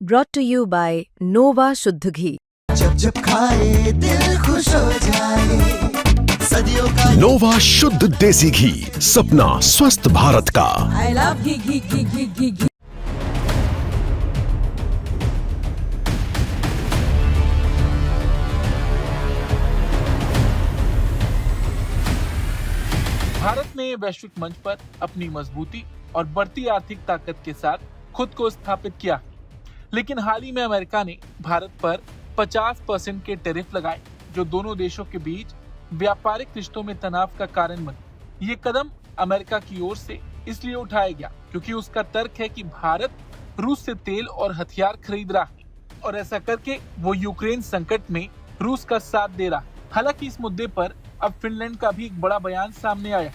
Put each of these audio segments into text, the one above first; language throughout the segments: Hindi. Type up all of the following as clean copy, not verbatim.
brought to you by Nova शुद्ध घी। जब जब खाए दिल खुश हो जाए, सदियों का नोवा शुद्ध देसी घी, सपना स्वस्थ भारत का। I love घी घी घी घी घी घी। भारत ने वैश्विक मंच पर अपनी मजबूती और बढ़ती आर्थिक ताकत के साथ खुद को स्थापित किया, लेकिन हाल ही में अमेरिका ने भारत पर 50% के टैरिफ लगाए, जो दोनों देशों के बीच व्यापारिक रिश्तों में तनाव का कारण बने। ये कदम अमेरिका की ओर से इसलिए उठाया गया क्योंकि उसका तर्क है कि भारत रूस से तेल और हथियार खरीद रहा है और ऐसा करके वो यूक्रेन संकट में रूस का साथ दे रहा है। हालांकि इस मुद्दे पर अब फिनलैंड का भी एक बड़ा बयान सामने आया।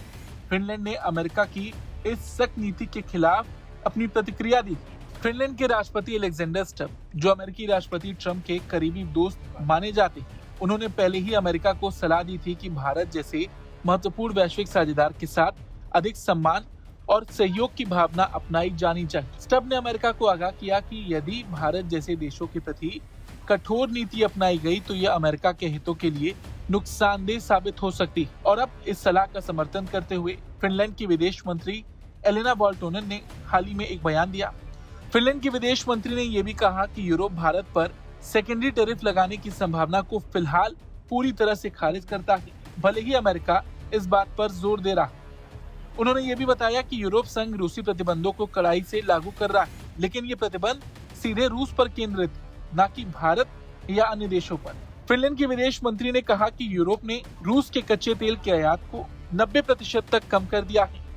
फिनलैंड ने अमेरिका की इस सख्त नीति के खिलाफ अपनी प्रतिक्रिया दी। फिनलैंड के राष्ट्रपति अलेक्जेंडर स्टब, जो अमेरिकी राष्ट्रपति ट्रंप के करीबी दोस्त माने जाते हैं, उन्होंने पहले ही अमेरिका को सलाह दी थी कि भारत जैसे महत्वपूर्ण वैश्विक साझेदार के साथ अधिक सम्मान और सहयोग की भावना अपनाई जानी चाहिए। स्टब ने अमेरिका को आगाह किया कि यदि भारत जैसे देशों के प्रति कठोर नीति अपनाई गई तो यह अमेरिका के हितों के लिए नुकसानदेह साबित हो सकती है। और अब इस सलाह का समर्थन करते हुए फिनलैंड की विदेश मंत्री एलेना वॉल्टोनेन ने हाल ही में एक बयान दिया। फिनलैंड की विदेश मंत्री ने यह भी कहा कि यूरोप भारत पर सेकेंडरी टैरिफ लगाने की संभावना को फिलहाल पूरी तरह से खारिज करता है, भले ही अमेरिका इस बात पर जोर दे रहा है। उन्होंने ये भी बताया कि यूरोप संघ रूसी प्रतिबंधों को कड़ाई से लागू कर रहा है, लेकिन ये प्रतिबंध सीधे रूस पर केंद्रित, न कि भारत या अन्य देशों पर। फिनलैंड के विदेश मंत्री ने कहा कि यूरोप ने रूस के कच्चे तेल के आयात को 90% तक कम कर दिया है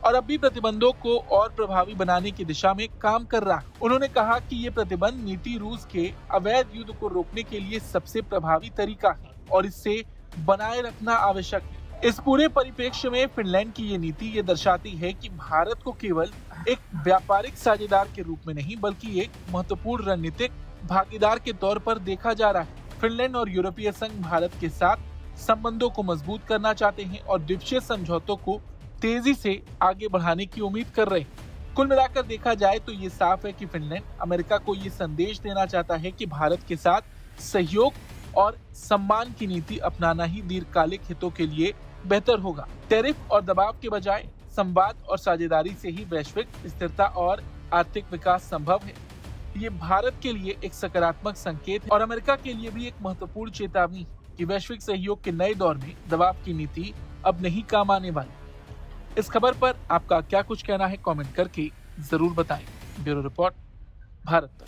और अब भी प्रतिबंधों को और प्रभावी बनाने की दिशा में काम कर रहा है। उन्होंने कहा कि ये प्रतिबंध नीति रूस के अवैध युद्ध को रोकने के लिए सबसे प्रभावी तरीका है और इससे बनाए रखना आवश्यक है। इस पूरे परिप्रेक्ष्य में फिनलैंड की ये नीति ये दर्शाती है कि भारत को केवल एक व्यापारिक साझेदार के रूप में नहीं, बल्कि एक महत्वपूर्ण रणनीतिक भागीदार के तौर पर देखा जा रहा है। फिनलैंड और यूरोपीय संघ भारत के साथ संबंधों को मजबूत करना चाहते हैं और द्विपक्षीय समझौतों को तेजी से आगे बढ़ाने की उम्मीद कर रहे हैं। कुल मिलाकर देखा जाए तो ये साफ है कि फिनलैंड अमेरिका को ये संदेश देना चाहता है कि भारत के साथ सहयोग और सम्मान की नीति अपनाना ही दीर्घकालिक हितों के लिए बेहतर होगा। टैरिफ और दबाव के बजाय संवाद और साझेदारी से ही वैश्विक स्थिरता और आर्थिक विकास संभव है। ये भारत के लिए एक सकारात्मक संकेत है और अमेरिका के लिए भी एक महत्वपूर्ण चेतावनी कि वैश्विक सहयोग के नए दौर में दबाव की नीति अब नहीं काम आने वाली। इस खबर पर आपका क्या कुछ कहना है, कमेंट करके जरूर बताएं। ब्यूरो रिपोर्ट, भारत तक।